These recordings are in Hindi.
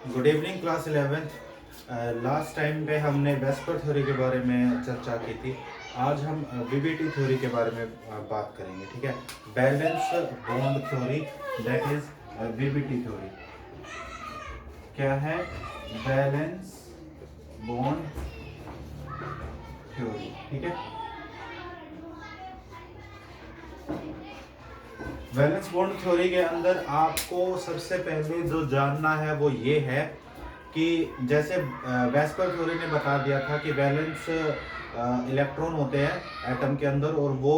Good evening class 11th। Last time पे हमने वेस्पर थ्योरी के बारे में चर्चा की थी। आज हम वीबीटी थ्योरी के बारे में बात करेंगे। ठीक है, valence bond theory, that is VBT theory. क्या है? Valence bond theory. ठीक है, बैलेंस बॉन्ड थ्योरी के अंदर आपको सबसे पहले जो जानना है वो ये है कि जैसे वेस्पर थ्योरी ने बता दिया था कि बैलेंस इलेक्ट्रॉन होते हैं एटम के अंदर और वो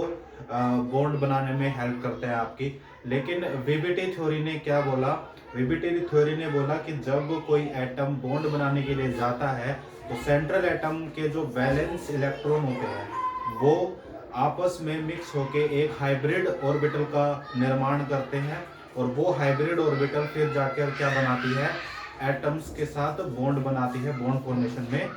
बॉन्ड बनाने में हेल्प करते हैं आपकी। लेकिन वीबीटी थ्योरी ने क्या बोला? वीबीटी थ्योरी ने बोला कि जब कोई एटम बॉन्ड बनाने के लिए जाता है तो सेंट्रल एटम के जो बैलेंस इलेक्ट्रॉन होते हैं वो आपस में मिक्स होके एक हाइब्रिड ऑर्बिटल का निर्माण करते हैं और वो हाइब्रिड ऑर्बिटल फिर जाकर क्या बनाती है? एटम्स के साथ बॉन्ड बनाती है, बॉन्ड फॉर्मेशन में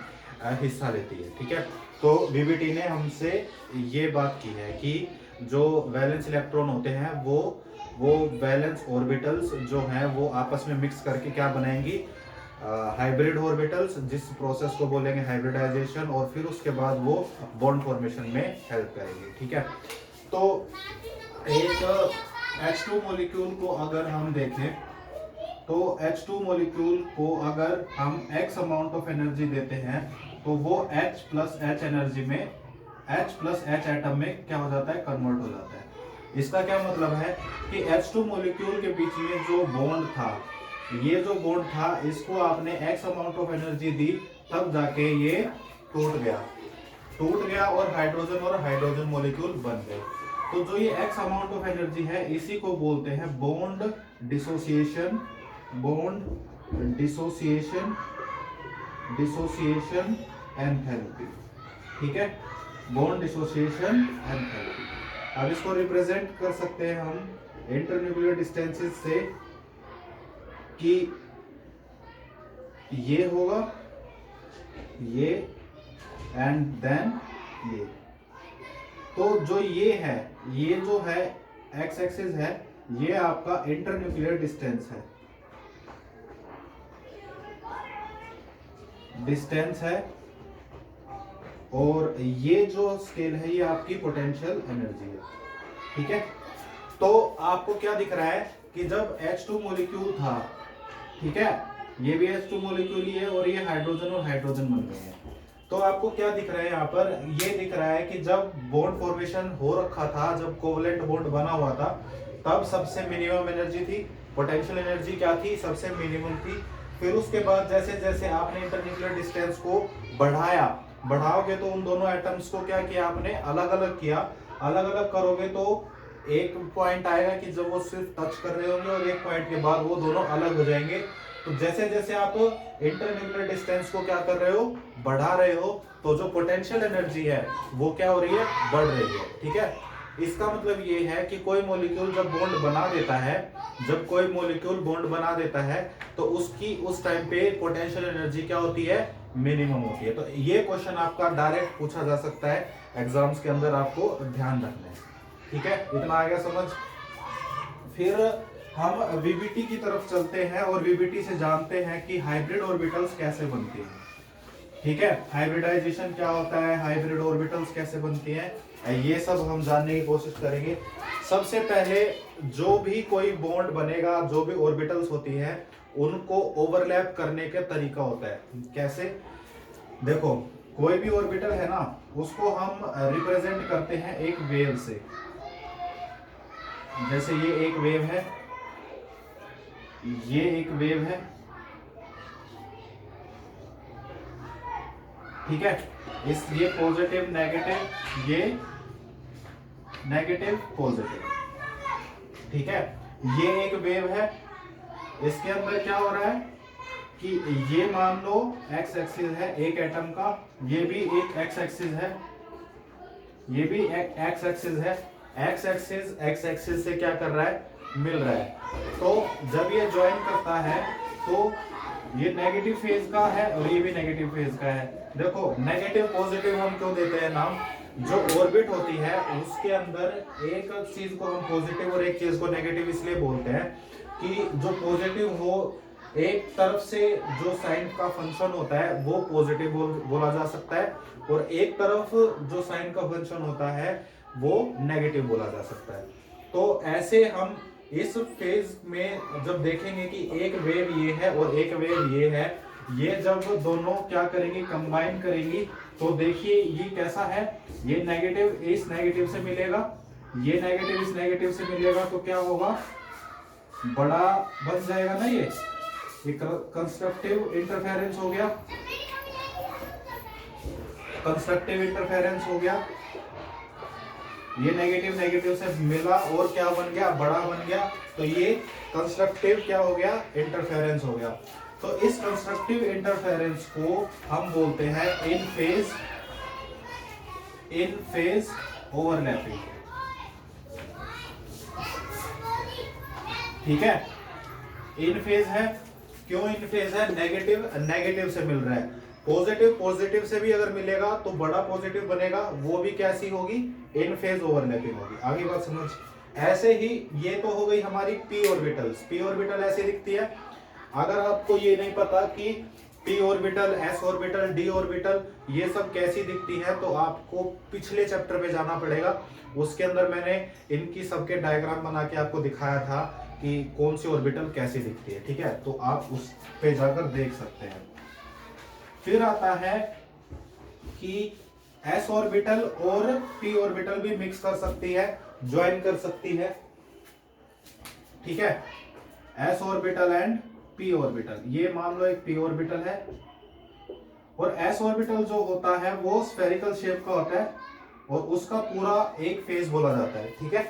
हिस्सा लेती है। ठीक है, तो वीबीटी ने हमसे ये बात की है कि जो वैलेंस इलेक्ट्रॉन होते हैं वो वैलेंस ऑर्बिटल्स जो हैं वो आपस में मिक्स करके क्या बनाएंगी? हाइब्रिड ऑर्बिटल्स, जिस प्रोसेस को बोलेंगे हाइब्रिडाइजेशन, और फिर उसके बाद वो बॉन्ड फॉर्मेशन में हेल्प करेंगे। ठीक है, तो एक H2 मॉलिक्यूल को अगर हम देखें तो H2 मॉलिक्यूल को अगर हम X अमाउंट ऑफ एनर्जी देते हैं तो वो H प्लस H एनर्जी में H प्लस H एटम में क्या हो जाता है? कन्वर्ट हो जाता है। इसका क्या मतलब है कि H2 मॉलिक्यूल के बीच में जो बॉन्ड था, ये जो बॉन्ड था, इसको आपने X अमाउंट ऑफ एनर्जी दी, तब जाके ये टूट गया और हाइड्रोजन मॉलिक्यूल बन गए। तो जो ये X अमाउंट ऑफ एनर्जी है इसी को बोलते हैं बॉन्ड डिसोसिएशन, डिसोसिएशन एंथैल्पी। ठीक है, बॉन्ड डिसोसिएशन एंथैल्पी। अब इसको रिप्रेजेंट कर सकते हैं हम इंटरन्यूक्लियर डिस्टेंसेस से कि ये होगा ये एंड देन ये। तो जो ये है, ये जो है एक्स एक्सिस है, ये आपका इंटरन्यूक्लियर डिस्टेंस है और ये जो स्केल है ये आपकी पोटेंशियल एनर्जी है। ठीक है, तो आपको क्या दिख रहा है कि जब H2 मॉलिक्यूल था, ठीक है, ये भी H2 मॉलिक्यूल ही है और ये हाइड्रोजन बन गए हैं। तो आपको क्या दिख रहा है यहाँ पर? ये दिख रहा है कि जब बॉन्ड फॉर्मेशन हो रखा था, जब कोवलेंट बॉन्ड बना हुआ था, तब सबसे मिनिमम एनर्जी थी, पोटेंशियल एनर्जी क्या थी? सबसे मिनिमम थी। फिर उसके बाद जैसे जैसे आपने इंटरन्यूक्लियर डिस्टेंस को बढ़ाओगे तो उन दोनों एटम्स को क्या किया आपने? अलग अलग किया। अलग अलग करोगे तो एक पॉइंट आएगा कि जब वो सिर्फ टच कर रहे होंगे और एक पॉइंट के बाद वो दोनों अलग हो जाएंगे। तो जैसे जैसे आप इंटरन्यूक्लियर डिस्टेंस को क्या कर रहे हो? बढ़ा रहे हो, तो जो पोटेंशियल एनर्जी है वो क्या हो रही है? बढ़ रही है। ठीक है, इसका मतलब ये है कि कोई मॉलिक्यूल जब बॉन्ड बना देता है तो उसकी उस टाइम पे पोटेंशियल एनर्जी क्या होती है? मिनिमम होती है। तो ये क्वेश्चन आपका डायरेक्ट पूछा जा सकता है एग्जाम्स के अंदर, आपको ध्यान रखना है। ठीक है, इतना आ गया समझ? फिर हम वीबीटी की तरफ चलते हैं और वीबीटी से जानते हैं कि हाइब्रिड ऑर्बिटल्स कैसे बनती हैं। ठीक है, हाइब्रिडाइजेशन क्या होता है, हाइब्रिड ऑर्बिटल्स कैसे बनती हैं, ये सब हम जानने की कोशिश करेंगे। सबसे पहले जो भी कोई बॉन्ड बनेगा, जो भी ऑर्बिटल्स होती हैं, उनको ओवरलैप करने का तरीका होता है। कैसे? देखो, कोई भी ऑर्बिटल है ना, उसको हम रिप्रेजेंट करते हैं एक वेव से। जैसे ये एक वेव है, ये एक वेव है, ठीक है, ये पॉजिटिव नेगेटिव, ये नेगेटिव पॉजिटिव। ठीक है, ये एक वेव है। इसके अंदर क्या हो रहा है कि ये मान लो एक्स एक्सिस है एक एटम का, ये भी एक एक्स एक्सिस है, ये भी एक एक्स एक्सिस है। एक्स एक्सिस से क्या कर रहा है? मिल रहा है। तो जब ये ज्वाइन करता है तो ये नेगेटिव फेज का है और ये भी नेगेटिव फेज का है। देखो, नेगेटिव पॉजिटिव हम क्यों देते हैं नाम? जो ऑर्बिट होती है उसके अंदर एक चीज को हम पॉजिटिव और एक चीज को नेगेटिव इसलिए बोलते हैं कि जो पॉजिटिव हो एक तरफ से जो साइन का फंक्शन होता है वो पॉजिटिव बोला जा सकता है, और एक तरफ जो साइन का फंक्शन होता है वो नेगेटिव बोला जा सकता है। तो ऐसे हम इस फेज में जब देखेंगे कि एक वेव ये है और एक वेव ये है, ये जब दोनों क्या करेंगी, कंबाइन करेंगी, तो देखिए ये कैसा है, ये नेगेटिव इस नेगेटिव से मिलेगा, ये नेगेटिव इस नेगेटिव से मिलेगा, तो क्या होगा, बड़ा बन जाएगा ना, ये कंस्ट्रक्टिव इंटरफेरेंस हो गया, कंस्ट्रक्टिव इंटरफेरेंस हो गया, ये नेगेटिव नेगेटिव से मिला और क्या बन गया, बड़ा बन गया, तो ये कंस्ट्रक्टिव क्या हो गया, इंटरफेरेंस हो गया। तो इस कंस्ट्रक्टिव इंटरफेरेंस को हम बोलते हैं इन फेज ओवरलैपिंग। ठीक है, इन फेज है, क्यों इन फेज है, नेगेटिव नेगेटिव से मिल रहा है, पॉजिटिव पॉजिटिव से भी अगर मिलेगा तो बड़ा पॉजिटिव बनेगा, वो भी कैसी होगी, इन फेज ओवरलैपिंग होगी। आगे बात समझ। ऐसे ही ये तो हो गई हमारी पी ऑर्बिटल्स। पी ऑर्बिटल ऐसे दिखती है। अगर आपको ये नहीं पता कि P orbital, S orbital, D orbital ये सब कैसी दिखती है, तो आपको पिछले चैप्टर पे जाना पड़ेगा। उसके अंदर मैंने इनकी सबके डायग्राम बना के आपको दिखाया था कि कौन सी ऑर्बिटल कैसी दिखती है। ठीक है, तो आप उस पे जाकर देख सकते हैं। फिर आता है कि एस ऑर्बिटल और पी ऑर्बिटल भी मिक्स कर सकती है, ज्वाइन कर सकती है। ठीक है, S orbital and P orbital. ये मान लो एक पी ऑर्बिटल है और एस ऑर्बिटल जो होता है वो स्फेरिकल शेप का होता है और उसका पूरा एक फेज बोला जाता है। ठीक है,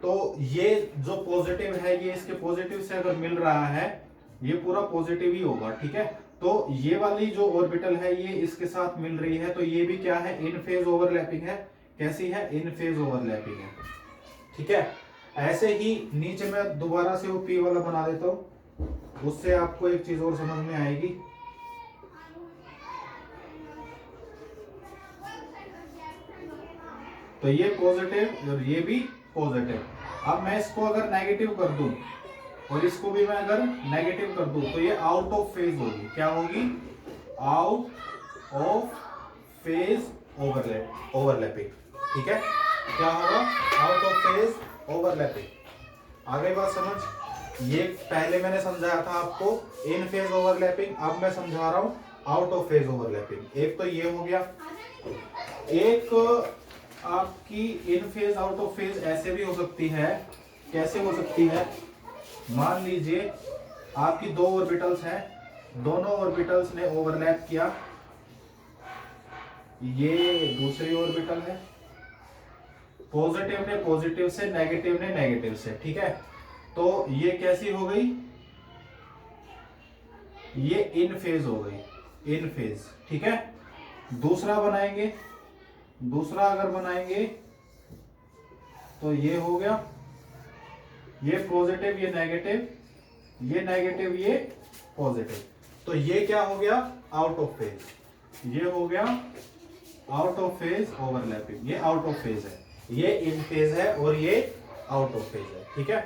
तो ये जो पॉजिटिव है ये इसके पॉजिटिव से अगर मिल रहा है, ये पूरा पॉजिटिव ही होगा। ठीक है, तो ये वाली जो ऑर्बिटल है ये इसके साथ मिल रही है, तो ये भी क्या है, इन फेज ओवरलैपिंग है। कैसी है, इन फेज ओवरलैपिंग है। ठीक है, ऐसे ही नीचे मैं दोबारा से वो पी वाला बना देता हूं, उससे आपको एक चीज और समझ में आएगी। तो ये पॉजिटिव और ये भी पॉजिटिव। अब मैं इसको अगर नेगेटिव कर दूं और इसको भी मैं अगर नेगेटिव कर दूं, तो ये आउट ऑफ फेज होगी। क्या होगी, आउट ऑफ फेज ओवरलैपिंग। ठीक है, क्या होगा, आउट ऑफ फेज ओवरलैपिंग। आगे बात समझ। ये पहले मैंने समझाया था आपको इन फेज ओवरलैपिंग, अब मैं समझा रहा हूं आउट ऑफ फेज ओवरलैपिंग। एक तो ये हो गया, एक आपकी इन फेज आउट ऑफ फेज ऐसे भी हो सकती है। कैसे हो सकती है, मान लीजिए आपकी दो ऑर्बिटल्स हैं, दोनों ऑर्बिटल्स ने ओवरलैप किया, ये दूसरी ऑर्बिटल है, पॉजिटिव ने पॉजिटिव से, नेगेटिव ने नेगेटिव से। ठीक है, तो ये कैसी हो गई, ये इन फेज हो गई, इन फेज। ठीक है, दूसरा बनाएंगे, दूसरा अगर बनाएंगे तो ये हो गया, ये पॉजिटिव ये नेगेटिव, ये नेगेटिव ये पॉजिटिव, तो ये क्या हो गया, आउट ऑफ फेज। ये हो गया आउट ऑफ फेज ओवरलैपिंग। ये आउट ऑफ फेज है, ये इन फेज है और ये आउट ऑफ फेज है। ठीक है,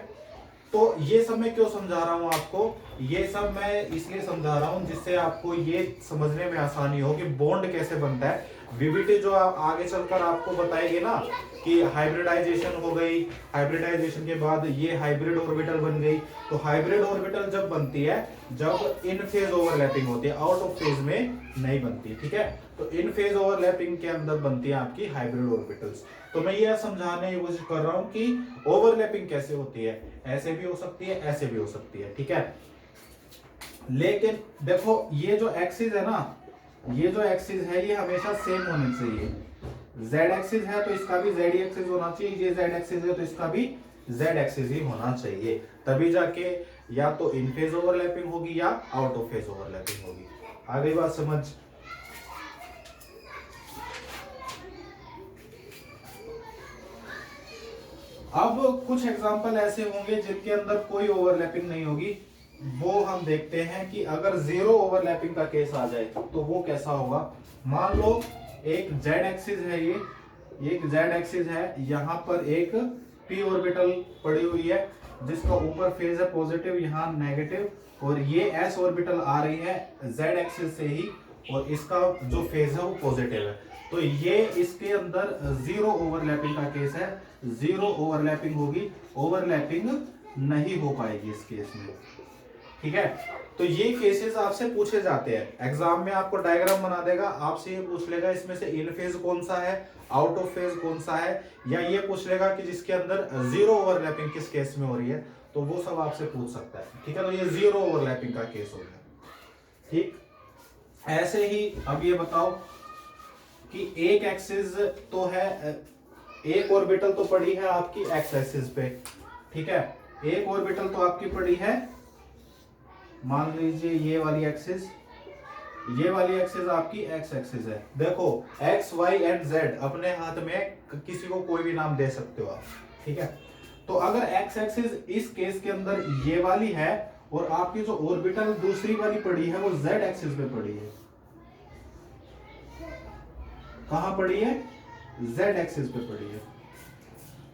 तो ये सब मैं क्यों समझा रहा हूं आपको, ये सब मैं इसलिए समझा रहा हूं जिससे आपको ये समझने में आसानी हो कि बॉन्ड कैसे बनता है। वीबीटी जो आगे चलकर आपको बताएगी ना कि हाइब्रिडाइजेशन हो गई, हाइब्रिडाइजेशन के बाद ये हाइब्रिड ऑर्बिटल बन गई, तो हाइब्रिड ऑर्बिटल जब बनती है जब इन फेज ओवरलैपिंग होती है, आउट ऑफ फेज में नहीं बनती। ठीक है, तो इन फेज ओवरलैपिंग के अंदर बनती है आपकी हाइब्रिड ऑर्बिटल्स। तो मैं ये समझाने की कोशिश कर रहा हूं कि ओवरलैपिंग कैसे होती है, ऐसे भी हो सकती है, ऐसे भी हो सकती है। ठीक है, लेकिन देखो ये जो एक्सिस है ना, ये जो एक्सिस है ये हमेशा सेम होनी चाहिए। जेड एक्सिस है तो इसका भी जेड एक्सिस होना चाहिए, ये जेड एक्सिस है तो इसका भी जेड एक्सिस ही होना चाहिए, तभी जाके या तो इन फेज ओवरलैपिंग होगी या आउट ऑफ फेज ओवरलैपिंग होगी। आगे बात समझ। अब कुछ एग्जांपल ऐसे होंगे जिनके अंदर कोई ओवरलैपिंग नहीं होगी, वो हम देखते हैं कि अगर जीरो ओवरलैपिंग का केस आ जाए तो वो कैसा होगा। मान लो एक जेड एक्सिस है, ये एक जेड एक्सिस है, यहां पर एक पी ऑर्बिटल पड़ी हुई है, जिसका ऊपर फेज है पॉजिटिव, यहाँ नेगेटिव, और ये s ऑर्बिटल आ रही है z एक्सिस से ही, और इसका जो फेज है वो पॉजिटिव है। तो ये इसके अंदर जीरो ओवरलैपिंग का केस है, जीरो ओवरलैपिंग होगी, ओवरलैपिंग नहीं हो पाएगी इस केस में। ठीक है, तो ये केसेस आपसे पूछे जाते हैं एग्जाम में, आपको डायग्राम बना देगा, आपसे ये पूछ लेगा इसमें से इन फेज कौन सा है, आउट ऑफ फेज कौन सा है, या ये पूछ लेगा कि जिसके अंदर जीरो ओवरलैपिंग किस केस में हो रही है, तो वो सब आपसे पूछ सकता है। ठीक है, तो ये जीरो ओवरलैपिंग का केस हो गया। ठीक, ऐसे ही अब ये बताओ कि एक एक्सिस तो है, एक ऑर्बिटल तो पड़ी है आपकी एक्स एक्सिस पे। ठीक है, एक ऑर्बिटल तो आपकी पड़ी है, मान लीजिए ये वाली एक्सिस, ये वाली एक्सिस आपकी एक्स एक्सिस है। देखो एक्स वाई एंड जेड अपने हाथ में, किसी को कोई भी नाम दे सकते हो आप। ठीक है, तो अगर एक्स एक्सिस इस केस के अंदर ये वाली है, और आपकी जो ऑर्बिटल दूसरी वाली पड़ी है वो जेड एक्सिस पे पड़ी है, कहां पड़ी है, जेड एक्सिस पे पड़ी है।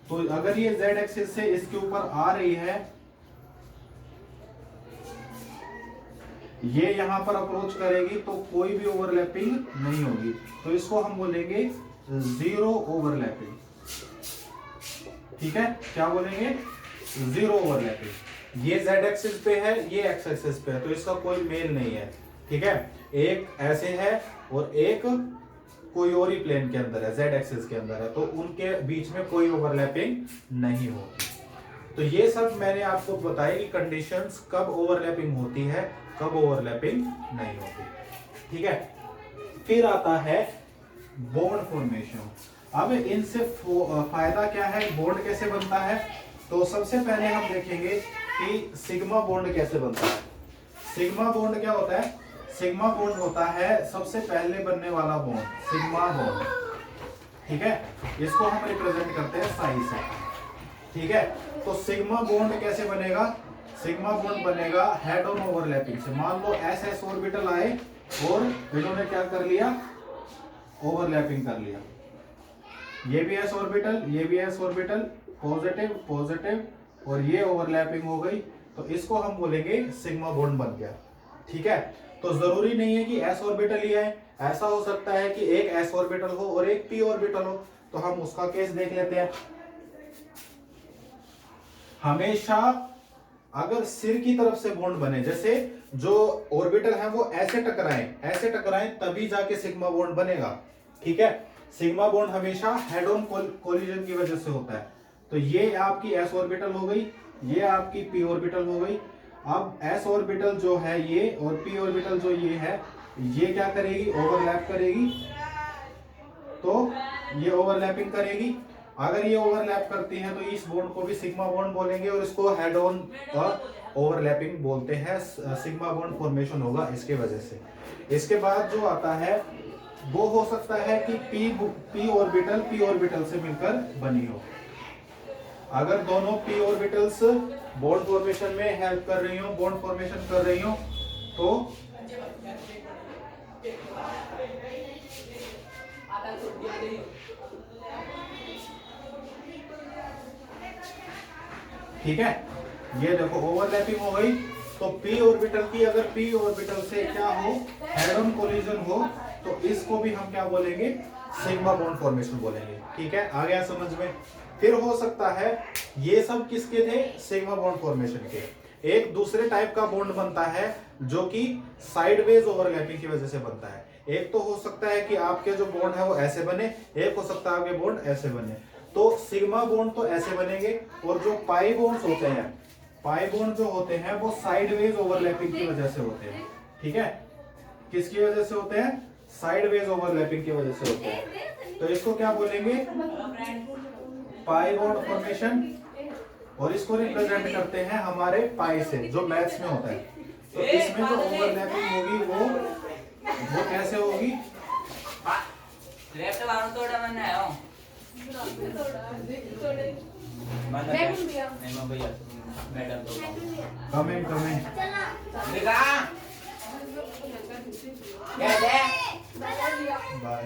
तो अगर ये जेड एक्सिस से इसके ऊपर आ रही है, ये यहां पर अप्रोच करेगी, तो कोई भी ओवरलैपिंग नहीं होगी, तो इसको हम बोलेंगे जीरो ओवरलैपिंग। ठीक है, क्या बोलेंगे, जीरो ओवरलैपिंग। ये जेड एक्सिस पे है, ये एक्स एक्सिस पे है, तो इसका कोई मेल नहीं है। ठीक है, एक ऐसे है और एक कोई और ही प्लेन के अंदर है, जेड एक्सिस के अंदर है, तो उनके बीच में कोई ओवरलैपिंग नहीं होगी। तो ये सब मैंने आपको बताया कि कंडीशंस कब ओवरलैपिंग होती है, कब ओवरलैपिंग नहीं होती। ठीक है, फिर आता है बॉन्ड फॉर्मेशन। अब इनसे फायदा क्या है, बॉन्ड कैसे बनता है, तो सबसे पहले हम देखेंगे कि सिग्मा बॉन्ड कैसे बनता है। सिग्मा बॉन्ड क्या होता है, सिग्मा बॉन्ड होता है सबसे पहले बनने वाला बॉन्ड, सिग्मा बॉन्ड। ठीक है, इसको हम रिप्रेजेंट करते हैं साई से। ठीक है, तो सिग्मा बॉन्ड कैसे बनेगा, सिग्मा बॉन्ड बनेगा हेड ऑन ओवरलैपिंग से। मान लो एस एस ऑर्बिटल आए और इन्होंने क्या कर लिया, ओवरलैपिंग कर लिया, ये भी एस ऑर्बिटल, ये भी एस ऑर्बिटल, पॉजिटिव पॉजिटिव, और ये ओवरलैपिंग हो गई, तो इसको हम बोलेंगे सिग्मा बॉन्ड बन गया। ठीक है, तो जरूरी नहीं है कि एस ऑर्बिटल ही है, ऐसा हो सकता है कि एक एस ऑर्बिटल हो और एक पी ऑर्बिटल हो, तो हम उसका केस देख लेते हैं। हमेशा अगर सिर की तरफ से बॉन्ड बने, जैसे जो ऑर्बिटल है वो ऐसे टकराएं तभी जाके सिग्मा बॉन्ड बनेगा। ठीक है, सिग्मा बॉन्ड हमेशा हेड ऑन कोलिजन की वजह से होता है। तो ये आपकी एस ऑर्बिटल हो गई, ये आपकी पी ऑर्बिटल हो गई। अब एस ऑर्बिटल जो है ये, और पी ऑर्बिटल जो ये है, ये क्या करेगी, ओवरलैप करेगी, तो ये ओवरलैपिंग करेगी। अगर ये ओवरलैप करती है तो इस बॉन्ड को भी सिग्मा बॉन्ड बोलेंगे, और इसको हेड ऑन ओवरलैपिंग बोलते हैं। सिग्मा बॉन्ड फॉर्मेशन होगा इसके वजह से। इसके बाद जो आता है वो हो सकता है कि पी ऑर्बिटल से मिलकर बनी हो। अगर दोनों पी ऑर्बिटल्स बॉन्ड फॉर्मेशन में हेल्प कर रही हो, बॉन्ड फॉर्मेशन कर रही हो, तो ठीक है, ये देखो ओवरलैपिंग हो गई। तो पी ऑर्बिटल की, अगर पी ऑर्बिटल से क्या हो, हेड ऑन कोलिजन हो, तो इसको भी हम क्या बोलेंगे, सिग्मा बॉन्ड फॉर्मेशन बोलेंगे। ठीक है, आ गया समझ में। फिर हो सकता है, ये सब किसके थे, सिग्मा बॉन्ड फॉर्मेशन के। एक दूसरे टाइप का बॉन्ड बनता है जो कि साइडवेज ओवरलैपिंग की वजह से बनता है। एक तो हो सकता है कि आपके जो बॉन्ड है वो ऐसे बने, एक हो सकता है आपके बॉन्ड ऐसे बने। तो सिग्मा बॉन्ड तो ऐसे बनेंगे, और जो पाई बॉन्ड्स होते हैं, पाई बॉन्ड जो होते हैं वो साइडवेज ओवरलैपिंग की वजह से होते हैं। ठीक है, किसकी वजह से होते हैं, साइडवेज ओवरलैपिंग की वजह से होते हैं। तो इसको क्या बोलेंगे, पाई बॉन्ड फॉर्मेशन, और इसको रिप्रेजेंट करते हैं हमारे पाई से, जो मैथ्स में होता है। तो इसमें जो ओवरलैपिंग होगी वो कैसे होगी, लेफ्ट वालों तोड़ा मैंने आया हूं नहीं भैया मैडम तो कमेंट देखा क्या है बाय।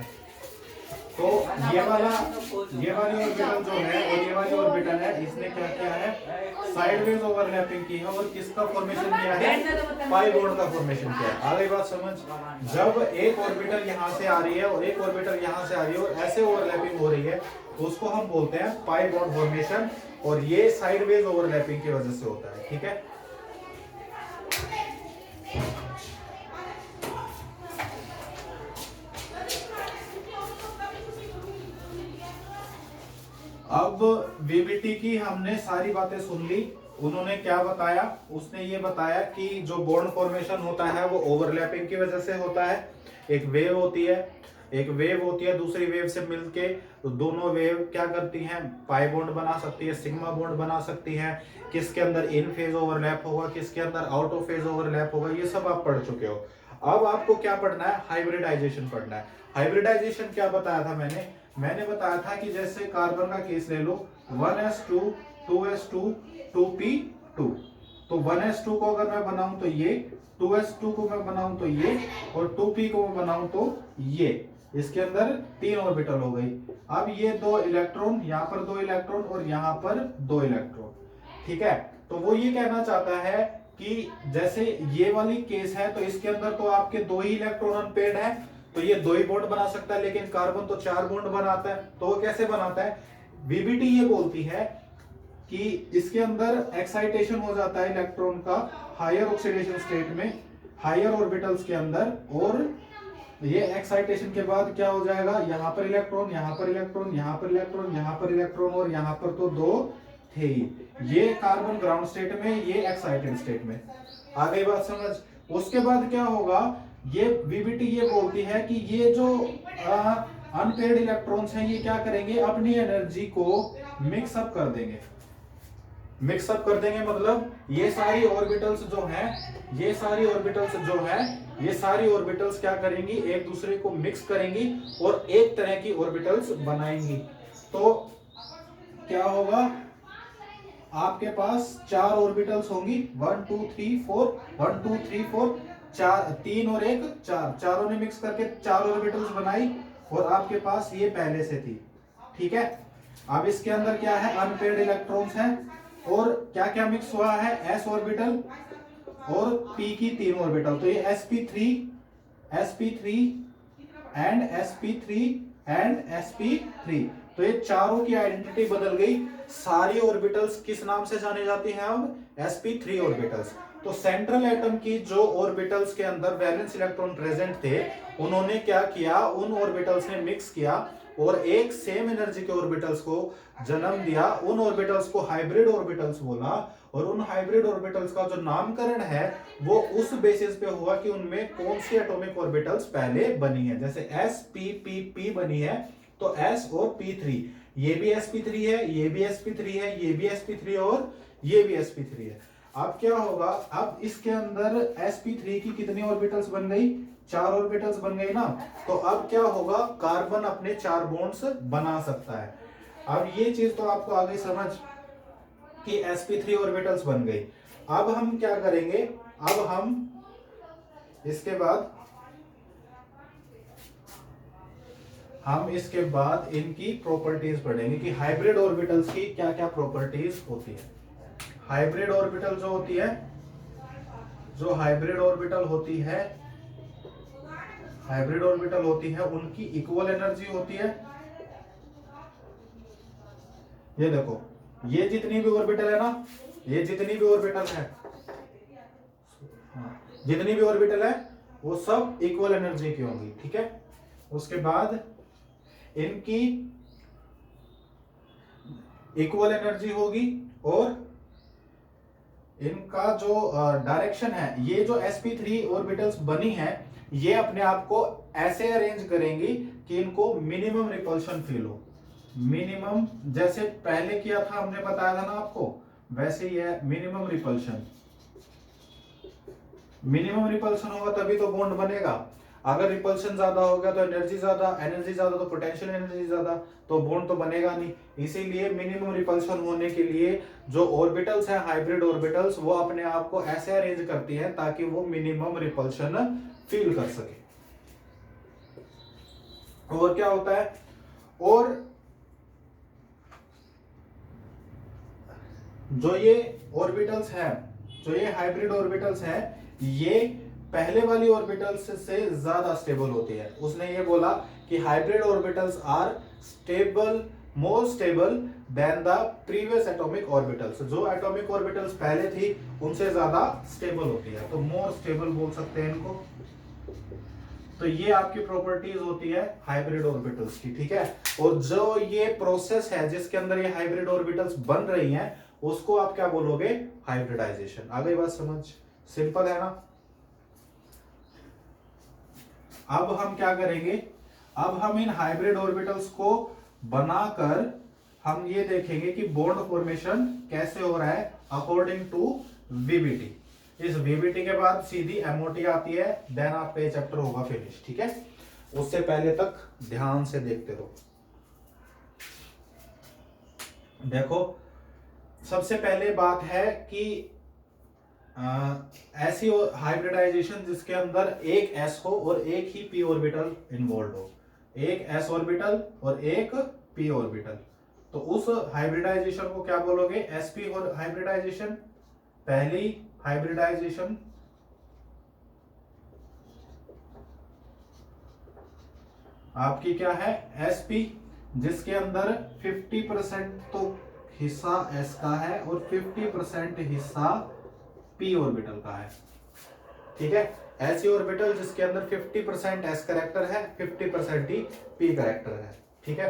तो ये वाली ऑर्बिटल जो है और ये वाली ऑर्बिटल है, इसने क्या किया है, साइडवेज ओवरलैपिंग की है और किसका फॉर्मेशन किया है, पाई बॉन्ड का फॉर्मेशन किया है। आ गई बात समझ? जब एक ऑर्बिटल यहाँ से आ रही है और एक ऑर्बिटल यहाँ से आ रही है और ऐसे ओवरलैपिंग हो रही है, तो उसको हम बोलते हैं पाई बॉन्ड फॉर्मेशन, और ये साइडवेज ओवरलैपिंग की वजह से होता है। ठीक है, अब वीबीटी की हमने सारी बातें सुन ली। उन्होंने क्या बताया, उसने ये बताया कि जो बॉन्ड फॉर्मेशन होता है वो ओवरलैपिंग की वजह से होता है। एक वेव होती है, दूसरी वेव से मिलके तो दोनों वेव क्या करती हैं, पाई बॉन्ड बना सकती है, सिग्मा बॉन्ड बना सकती है। किसके अंदर इन फेज ओवरलैप होगा, किसके अंदर आउट ऑफ फेज ओवरलैप होगा, ये सब आप पढ़ चुके हो। अब आपको क्या पढ़ना है, हाइब्रिडाइजेशन पढ़ना है। हाइब्रिडाइजेशन क्या बताया था मैंने बताया था कि जैसे कार्बन का केस ले लो, 1s2 2s2 2p2, तो 1s2 को अगर मैं बनाऊं तो ये, 2s2 को मैं बनाऊं तो ये, और 2p को मैं बनाऊं तो ये, इसके अंदर 3 ऑर्बिटल हो गई। अब ये 2 इलेक्ट्रॉन, यहाँ पर 2 इलेक्ट्रॉन और यहाँ पर 2 इलेक्ट्रॉन। ठीक है, तो वो ये कहना चाहता है कि जैसे ये वाली केस है तो इसके अंदर तो आपके 2 ही इलेक्ट्रॉन अनपेयर्ड है, तो ये 2 ही बॉन्ड बना सकता है, लेकिन कार्बन तो 4 बॉन्ड बनाता है। तो वो कैसे बनाता है, वीबीटी ये बोलती है कि इसके अंदर एक्साइटेशन हो जाता है इलेक्ट्रॉन का हायर ऑक्सीडेशन स्टेट में, हायर ऑर्बिटल्स के अंदर, और ये एक्साइटेशन के बाद क्या हो जाएगा, यहाँ पर इलेक्ट्रॉन, यहाँ पर इलेक्ट्रॉन, यहाँ पर इलेक्ट्रॉन, यहाँ पर इलेक्ट्रॉन, और यहाँ पर तो 2 थे ही। ये कार्बन ग्राउंड स्टेट में, ये एक्साइटेड स्टेट में। आ गई बात समझ? उसके बाद क्या होगा, ये वीबीटी ये बोलती है कि ये जो अनपेयर्ड इलेक्ट्रॉन्स हैं ये क्या करेंगे, अपनी एनर्जी को मिक्सअप कर देंगे। मिक्सअप कर देंगे मतलब ये सारी ऑर्बिटल्स जो हैं, ये सारी ऑर्बिटल्स क्या करेंगी, एक दूसरे को मिक्स करेंगी और एक तरह की ऑर्बिटल्स बनाएंगी। तो क्या होगा, आपके पास 4 ऑर्बिटल्स होंगी, 1 2 3 4, 1 2 3 4, 3 और 1 4, चारों ने मिक्स करके 4 ऑर्बिटल्स बनाई, और आपके पास ये पहले से थी। ठीक है, अब इसके अंदर क्या है, अनपेयर्ड इलेक्ट्रॉन्स हैं, और क्या क्या मिक्स हुआ है, s ऑर्बिटल और p की 3 ऑर्बिटल, तो ये sp3 एंड sp3, तो ये चारों की आइडेंटिटी बदल गई। सारी ऑर्बिटल्स किस नाम से जाने जाती हैं अब, sp3 ऑर्बिटल्स। तो सेंट्रल एटम की जो ऑर्बिटल्स के अंदर वैलेंस इलेक्ट्रॉन प्रेजेंट थे, उन्होंने क्या किया, उन ऑर्बिटल्स ने मिक्स किया और एक सेम एनर्जी के ऑर्बिटल्स को जन्म दिया। उन ऑर्बिटल्स को हाइब्रिड ऑर्बिटल्स बोला, और उन हाइब्रिड ऑर्बिटल्स का जो नामकरण है वो उस बेसिस पे हुआ कि उनमें कौन सी एटॉमिक ऑर्बिटल्स पहले बनी है। जैसे sp बनी है तो s और p3, ये भी sp3 है, ये भी sp3 है, ये भी sp3 और ये भी sp3 है। अब क्या होगा, अब इसके अंदर sp3 की कितनी ऑर्बिटल्स बन गई, 4 ऑर्बिटल्स बन गई ना। तो अब क्या होगा, कार्बन अपने 4 बॉन्ड्स बना सकता है। अब ये चीज तो आपको आ गई समझ कि sp3 ऑर्बिटल्स बन गई। अब हम क्या करेंगे, अब हम इसके बाद इनकी प्रॉपर्टीज पढ़ेंगे कि हाइब्रिड ऑर्बिटल्स की क्या क्या प्रॉपर्टीज होती है। हाइब्रिड ऑर्बिटल जो होती है, हाइब्रिड ऑर्बिटल होती है उनकी इक्वल एनर्जी होती है। ये देखो, ये जितनी भी ऑर्बिटल है ना, ये जितनी भी ऑर्बिटल है वो सब इक्वल एनर्जी की होंगी। ठीक है, उसके बाद इनकी इक्वल एनर्जी होगी, और इनका जो डायरेक्शन है, ये जो sp3 ऑर्बिटल्स बनी है ये अपने आप को ऐसे अरेंज करेंगी कि इनको मिनिमम रिपल्शन फील हो। मिनिमम, जैसे पहले किया था हमने बताया था ना आपको, वैसे ही है मिनिमम रिपल्शन होगा तभी तो बॉन्ड बनेगा। अगर रिपल्शन ज्यादा होगा तो एनर्जी ज्यादा तो पोटेंशियल एनर्जी ज्यादा, तो बॉन्ड तो बनेगा नहीं। इसीलिए मिनिमम रिपल्शन होने के लिए जो ऑर्बिटल्स हैं, हाइब्रिड ऑर्बिटल्स, वो अपने आप को ऐसे अरेंज करती हैं ताकि वो मिनिमम रिपल्शन फील कर सके। और क्या होता है, और जो ये ऑर्बिटल्स हैं, जो ये हाइब्रिड ऑर्बिटल्स हैं, ये पहले वाली ऑर्बिटल्स से ज्यादा स्टेबल होती है। उसने ये बोला कि hybrid orbitals are stable, more stable than the previous atomic orbitals. जो एटॉमिक ऑर्बिटल्स पहले थी उनसे ज्यादा स्टेबल होती है, तो मोर स्टेबल बोल सकते हैं इनको। तो ये आपकी प्रॉपर्टीज होती है हाइब्रिड ऑर्बिटल्स की, ठीक है। और जो ये प्रोसेस है जिसके अंदर ये हाइब्रिड ऑर्बिटल्स बन रही हैं, उसको आप क्या बोलोगे? हाइब्रिडाइजेशन। आ गई बात समझ? सिंपल है ना। अब हम क्या करेंगे? अब हम इन हाइब्रिड ऑर्बिटल्स को बनाकर हम ये देखेंगे कि बॉन्ड फॉर्मेशन कैसे हो रहा है अकॉर्डिंग टू वीबीटी। इस वीबीटी के बाद सीधी एमओटी आती है, देन आपका ये चैप्टर होगा फिनिश, ठीक है। उससे पहले तक ध्यान से देखते रहो। देखो, सबसे पहले बात है कि ऐसी हाइब्रिडाइजेशन जिसके अंदर एक s हो और एक ही p ऑर्बिटल इन्वॉल्व हो, एक s ऑर्बिटल और एक p ऑर्बिटल, तो उस हाइब्रिडाइजेशन को क्या बोलोगे? sp hybridisation. पहली हाइब्रिडाइजेशन आपकी क्या है? sp, जिसके अंदर 50% तो हिस्सा s का है और 50% हिस्सा p ऑर्बिटल का है, ठीक है। ऐसी ऑर्बिटल जिसके अंदर 50% s करेक्टर है, 50% ही p करेक्टर है, ठीक है।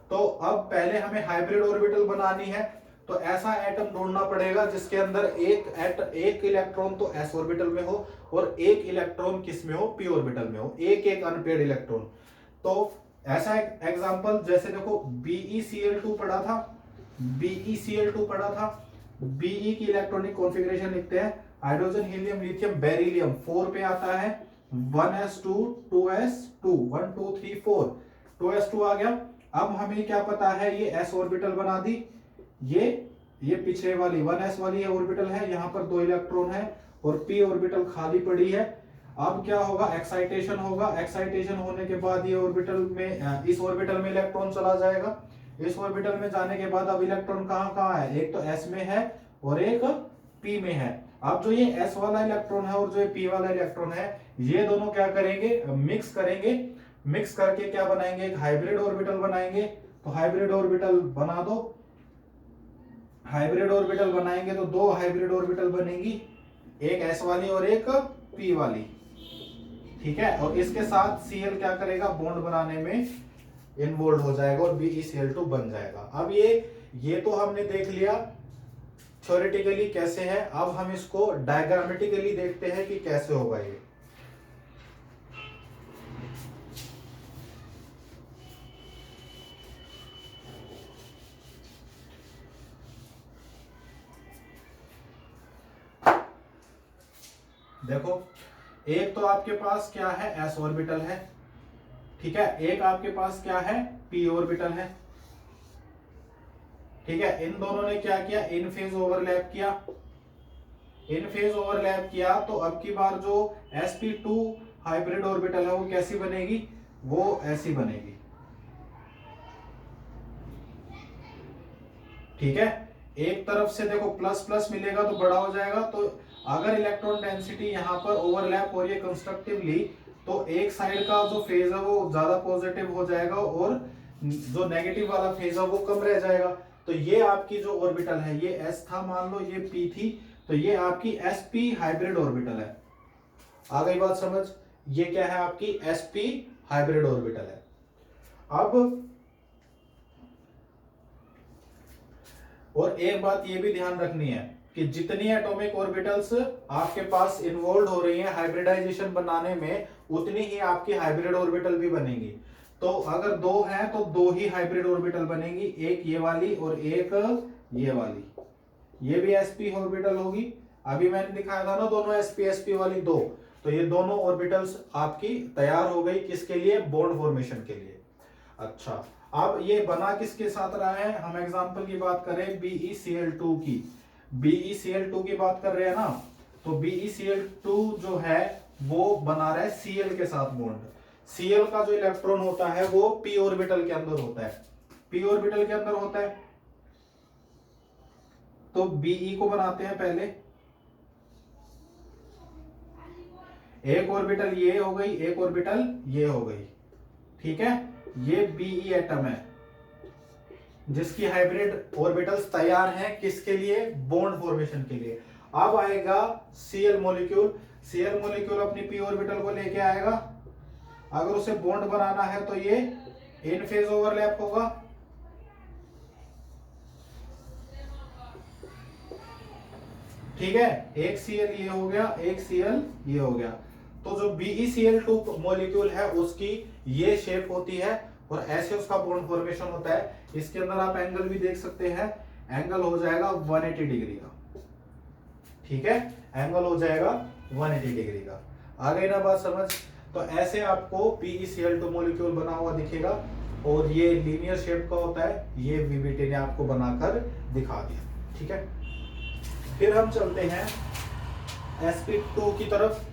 तो अब पहले हमें हाइब्रिड ऑर्बिटल बनानी है, तो ऐसा एटम ढूंढना पड़ेगा जिसके अंदर एक इलेक्ट्रॉन तो s ऑर्बिटल में हो और एक इलेक्ट्रॉन किस में हो? p ऑर्बिटल में हो, एक अनपेयर्ड इलेक्ट्रॉन। तो ऐसा एक एग्जांपल, जैसे देखो BeCl2 पढ़ा था, BeCl2 पढ़ा था। Be की इलेक्ट्रॉनिक कॉन्फ़िगरेशन लिखते हैं, हाइड्रोजन, हीलियम, लिथियम, बेरिलियम 4 पे आता है, 1s2 2s2 1 2 3 4 2s2 आ गया। अब हमें क्या पता है? ये s ऑर्बिटल बना दी, ये पिछले वाली 1s वाली ऑर्बिटल है, यहाँ पर 2 इलेक्ट्रॉन है और p ऑर्बिटल खाली पड़ी है। अब क्या होगा? एक्साइटेशन होगा। एक्साइटेशन होने के बाद ये ऑर्बिटल में, इस ऑर्बिटल में इलेक्ट्रॉन चला जाएगा। इस ऑर्बिटल में जाने के बाद अब इलेक्ट्रॉन कहाँ है? एक तो s में है और एक p में है। अब जो ये s वाला इलेक्ट्रॉन है और जो ये p वाला इलेक्ट्रॉन है, ये दोनों क्या करेंगे? मिक्स करेंगे। मिक्स करके क्या बनाएंगे? एक हाइब्रिड ऑर्बिटल बनाएंगे। तो हाइब्रिड ऑर्बिटल बना दो। हाइब्रिड ऑर्बिटल बनाएंगे तो 2 हाइब्रिड ऑर्बिटल बनेंगी, एक s वाली और एक p वाली, ठीक है। और इसके साथ Cl क्या करेगा? बॉन्ड बनाने में इन्वॉल्व हो जाएगा और BeCl2 बन जाएगा। अब ये तो हमने देख लिया थ्योरेटिकली कैसे है। अब हम इसको डायग्रामेटिकली देखते हैं कि कैसे होगा ये। देखो, एक तो आपके पास क्या है? s ऑर्बिटल है, ठीक है। एक आपके पास क्या है? p ऑर्बिटल है, ठीक है। इन दोनों ने क्या किया? इन फेज ओवरलैप किया। इन फेज ओवरलैप किया तो अब की बार जो sp2 हाइब्रिड ऑर्बिटल है वो कैसी बनेगी? वो ऐसी बनेगी, ठीक है। एक तरफ से देखो प्लस प्लस मिलेगा तो बड़ा हो जाएगा, तो अगर इलेक्ट्रॉन डेंसिटी यहाँ पर ओवरलैप हो रही है कंस्ट्रक्टिवली, तो एक साइड का जो फेज है वो ज्यादा पॉजिटिव हो जाएगा और जो नेगेटिव वाला फेज है वो कम रह जाएगा। तो ये आपकी जो ऑर्बिटल है, ये s था, मान लो ये p थी, तो ये आपकी sp हाइब्रिड ऑर्बिटल है। आ गई बात समझ? ये क्या है? आपकी sp हाइब्रिड ऑर्बिटल है। अब और एक बात ये भी ध्यान रखनी है कि जितनी एटॉमिक ऑर्बिटल्स आपके पास इन्वॉल्व हो रही हैं हाइब्रिडाइजेशन बनाने में, उतनी ही आपकी हाइब्रिड ऑर्बिटल भी बनेगी। तो अगर 2 हैं तो 2 ही हाइब्रिड ऑर्बिटल बनेगी, एक ये वाली और एक ये वाली। ये भी sp ऑर्बिटल होगी। अभी मैंने दिखाया था ना दोनों sp वाली 2, तो ये दोनों ऑर्बिटल्स आपकी तैयार हो गई किसके लिए? बॉन्ड फॉर्मेशन के लिए। अच्छा, अब ये बना किसके साथ रहा है? हम एग्जांपल की बात करें BeCl2 की, BeCl2 की बात कर रहे हैं ना, तो BeCl2 जो है वो बना रहा है Cl के साथ बॉन्ड। Cl का जो इलेक्ट्रॉन होता है वो p ऑर्बिटल के अंदर होता है, p ऑर्बिटल के अंदर होता है। तो Be को बनाते हैं पहले, एक ऑर्बिटल ये हो गई, एक ऑर्बिटल ये हो गई, ठीक है। ये Be एटम है जिसकी हाइब्रिड ऑर्बिटल्स तैयार हैं, किसके लिए? बॉन्ड फॉर्मेशन के लिए। अब आएगा Cl मॉलिक्यूल, Cl मॉलिक्यूल अपनी p ऑर्बिटल को लेके आएगा। अगर उसे बॉन्ड बनाना है तो ये इन फेज ओवरलैप होगा, ठीक है। एक Cl ये हो गया, एक Cl ये हो गया। तो जो BeCl2 मॉलिक्यूल है उसकी ये शेप होती है और ऐसे उसका बॉन्ड फॉर्मेशन होता है। इसके अंदर आप एंगल भी देख सकते हैं, एंगल हो जाएगा 180 डिग्री का, ठीक है। एंगल हो जाएगा 180 डिग्री का। आ गई ना बात समझ? तो ऐसे आपको BeCl2 मॉलिक्यूल बना हुआ दिखेगा और ये लीनियर शेप का होता है। ये VBT ने आपको बनाकर दिखा दिया, ठीक है। फिर हम चलते हैं sp2 की तरफ।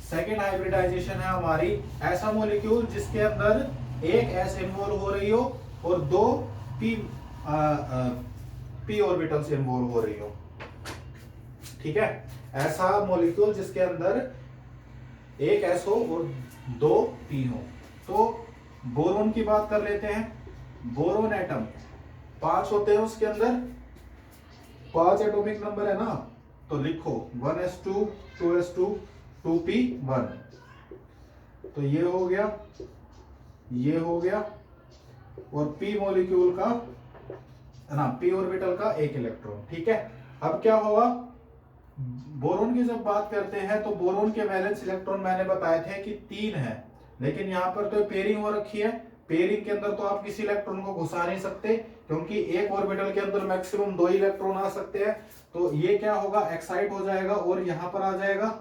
सेकेंड हाइब्रिडाइजेशन है हमारी, ऐसा मॉलिक्यूल जिसके अंदर एक s इन्वॉल्व हो रही हो और दो p ऑर्बिटल्स इन्वॉल्व हो रही हो, ठीक है। ऐसा मॉलिक्यूल जिसके अंदर एक s हो और दो p हो। तो बोरोन की बात कर लेते हैं। बोरोन एटम 5 होते हैं उसके अंदर, 5 एटॉमिक नंबर है ना, तो लिखो 1s2 2s2 2p1। तो ये हो गया, ये हो गया और p मॉलिक्यूल का ना, p ऑर्बिटल का एक इलेक्ट्रॉन, ठीक है। अब क्या होगा, बोरोन की जब बात करते हैं तो बोरोन के वैलेंस इलेक्ट्रॉन मैंने बताए थे कि 3 है, लेकिन यहां पर तो पेयरिंग हो रखी है। पेयरिंग के अंदर तो आप किसी इलेक्ट्रॉन को घुसा नहीं सकते, क्योंकि एक ऑर्बिटल के अंदर मैक्सिमम 2 इलेक्ट्रॉन आ सकते हैं। तो ये क्या होगा, एक्साइट हो जाएगा और यहां पर आ जाएगा,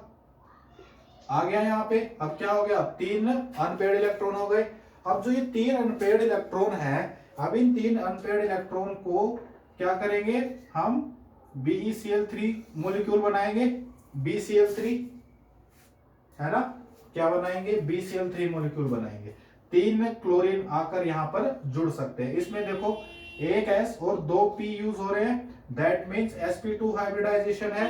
आ गया यहाँ पे। अब क्या हो गया, 3 अनपेयर्ड इलेक्ट्रॉन हो गए। अब जो ये 3 अनपेयर्ड इलेक्ट्रॉन है, अब इन 3 अनपेयर्ड इलेक्ट्रॉन को क्या करेंगे, हम BeCl3 मॉलिक्यूल बनाएंगे। BeCl3 है ना, क्या बनाएंगे, BeCl3 मॉलिक्यूल बनाएंगे। 3 में क्लोरीन आकर यहां पर जुड़ सकते हैं। इसमें देखो एक S और 2 P यूज हो रहे हैं, दैट मींस sp2 हाइब्रिडाइजेशन है।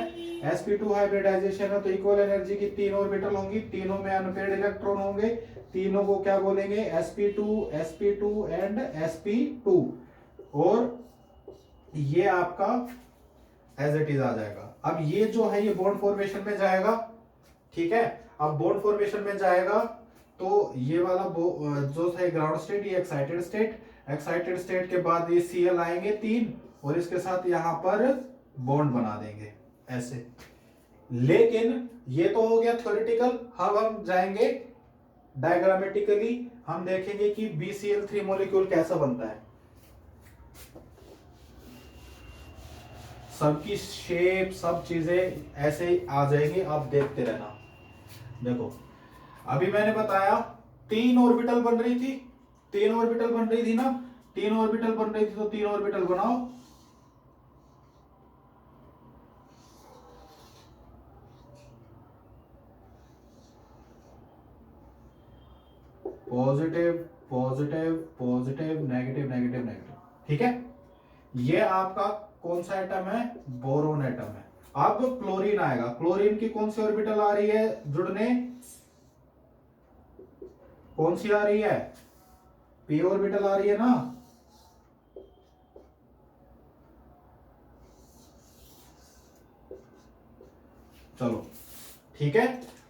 sp2 हाइब्रिडाइजेशन है तो इक्वल एनर्जी की 3 ऑर्बिटल होंगी, तीनों में अनपेयर्ड इलेक्ट्रॉन होंगे। तीनों को क्या बोलेंगे, sp2 एंड sp2। और ये आपका एज इट इज आ जाएगा। अब ये जो है ये बॉन्ड फॉर्मेशन में जाएगा, ठीक है। अब बॉन्ड फॉर्मेशन में जाएगा तो ये वाला जो है ग्राउंड स्टेट, ये एक्साइटेड स्टेट। एक्साइटेड स्टेट के बाद ये Cl आएंगे 3 और इसके साथ यहां पर बॉन्ड बना देंगे ऐसे। लेकिन ये तो हो गया थ्योरेटिकल। अब हम जाएंगे डायग्रामेटिकली, हम देखेंगे कि BeCl3 मॉलिक्यूल कैसा बनता है। सबकी शेप, सब चीजें ऐसे ही आ जाएंगी, आप देखते रहना। देखो अभी मैंने बताया 3 ऑर्बिटल बन रही थी, 3 ऑर्बिटल बन रही थी ना, 3 ऑर्बिटल बन रही थी, तो 3 ऑर्बिटल बनाओ। Positive positive positive negative negative negative, ठीक है। ये आपका कौन सा एटम है, बोरोन एटम है। अब क्लोरीन आएगा, क्लोरीन की कौन सी ऑर्बिटल आ रही है जुड़ने, कौन सी आ रही है, p ऑर्बिटल आ रही है ना। चलो ठीक है,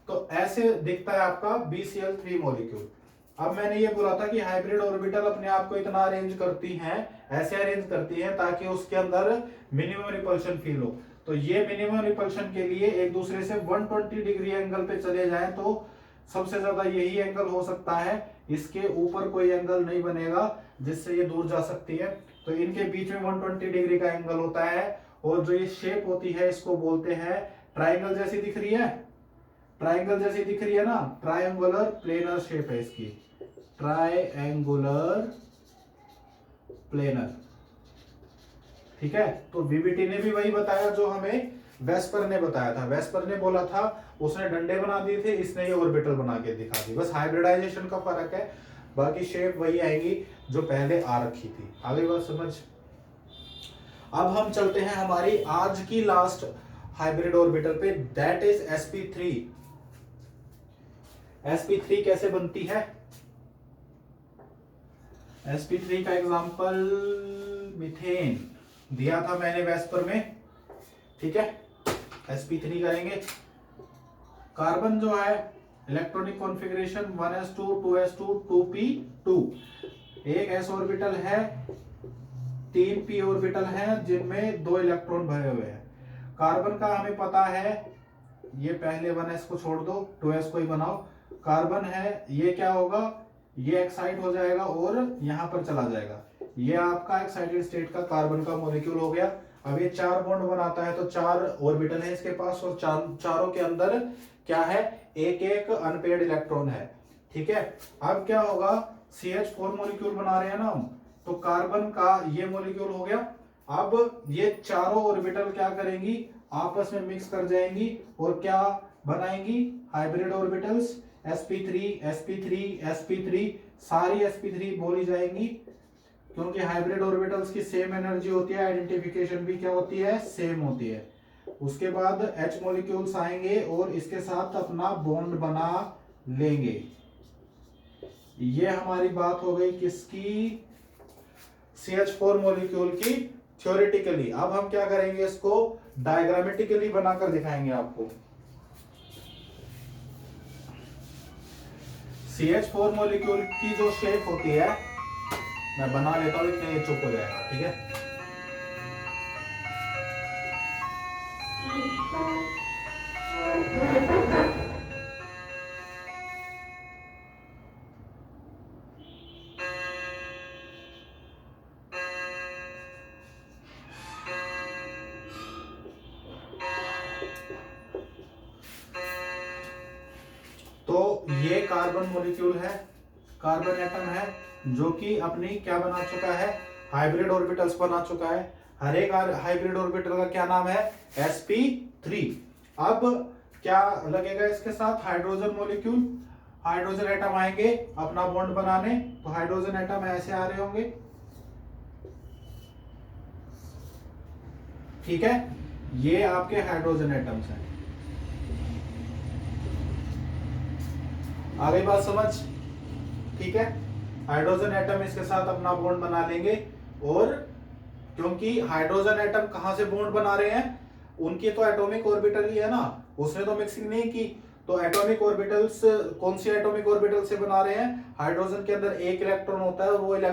तो ऐसे दिखता है आपका BeCl3 मॉलिक्यूल। अब मैंने ये बोला था कि हाइब्रिड ऑर्बिटल अपने आप को इतना अरेंज करती हैं, ऐसे अरेंज करती हैं ताकि उसके अंदर मिनिमम रिपल्शन फील हो। तो ये मिनिमम रिपल्शन के लिए एक दूसरे से 120 डिग्री एंगल पे चले जाएं तो सबसे ज्यादा यही एंगल हो सकता है, इसके ऊपर कोई एंगल नहीं बनेगा जिससे ये दूर जा सकती है। तो इनके बीच में 120 डिग्री का एंगल होता है और जो ये शेप होती है इसको बोलते हैं, ट्राइंगल जैसी दिख रही है, ट्राइंगल जैसी दिख रही है ना, ट्रायंगुलर प्लेनर शेप है इसकी, ट्रायंगुलर प्लेनर, ठीक है। तो VBT ने भी वही बताया जो हमें वेस्पर ने बताया था। वेस्पर ने बोला था, उसने डंडे बना दिए थे, इसने ये ऑर्बिटल बना के दिखा दी। बस हाइब्रिडाइजेशन का फर्क है, बाकी शेप वही आएगी जो पहले आ रखी थी। आगे बात समझ। अब हम चलते हैं हमारी आज की लास्ट हाइब्रिड ऑर्बिटल पे, दैट इज sp3। sp3 कैसे बनती है? sp3 का एग्जांपल मीथेन दिया था मैंने वेस्पर में, ठीक है। sp3 करेंगे। कार्बन जो है electronic configuration 1s2 2s2 2p2, एक s ऑर्बिटल है, 3 p ऑर्बिटल है जिनमें 2 इलेक्ट्रॉन भरे हुए हैं। कार्बन का हमें पता है, ये पहले 1s को छोड़ दो, 2s को ही बनाओ। कार्बन है, ये क्या होगा, ये एक्साइट हो जाएगा और यहां पर चला जाएगा। ये आपका एक्साइटेड स्टेट का कार्बन का मॉलिक्यूल हो गया। अब ये 4 बॉन्ड बनाता है, तो 4 ऑर्बिटल है इसके पास, और चारों के अंदर क्या है, एक एक अनपेयर्ड इलेक्ट्रॉन है, ठीक है। अब क्या होगा, CH4 मॉलिक्यूल बना रहे हैं ना हम, तो कार्बन का ये मॉलिक्यूल हो गया। अब ये चारों ऑर्बिटल क्या करेंगी, आपस में मिक्स कर जाएंगी और क्या बनाएंगी, hybrid orbitals, sp3 sp3 sp3, सारी sp3 बोली जाएंगी, क्योंकि हाइब्रिड ऑर्बिटल्स की सेम एनर्जी होती है, आइडेंटिफिकेशन भी क्या होती है, सेम होती है। उसके बाद H मॉलिक्यूल्स आएंगे और इसके साथ अपना बॉन्ड बना लेंगे। ये हमारी बात हो गई किसकी, CH4 मॉलिक्यूल की थ्योरेटिकली। अब हम क्या करेंगे, इसको डायग्रामेटिकली बनाकर दिखाएंगे आपको। CH4 मॉलिक्यूल की जो शेप होती है, मैं बना लेता हूं, इतने ये चुप हो जाएगा, ठीक है। तो ये कार्बन मॉलिक्यूल है, कार्बन एटम है, जो कि अपनी क्या बना चुका है, हाइब्रिड ऑर्बिटल्स बना चुका है। हर एक हाइब्रिड ऑर्बिटल का क्या नाम है, sp3। अब क्या लगेगा इसके साथ, हाइड्रोजन मॉलिक्यूल, हाइड्रोजन एटम आएंगे अपना बॉन्ड बनाने, तो हाइड्रोजन एटम ऐसे आ रहे होंगे, ठीक है। ये आपके हाइड्रोजन एटम्स हैं। आगे बात समझ, ठीक है। हाइड्रोजन एटम इसके साथ अपना बॉन्ड बना लेंगे, और क्योंकि हाइड्रोजन एटम कहां से बॉन्ड बना रहे हैं, उनकी तो एटॉमिक ऑर्बिटल ही है ना, उसने तो मिक्सिंग नहीं की। तो एटॉमिक ऑर्बिटल्स कौन सी एटॉमिक ऑर्बिटल से बना रहे हैं, हाइड्रोजन के अंदर एक इलेक्ट्रॉन होता है और वो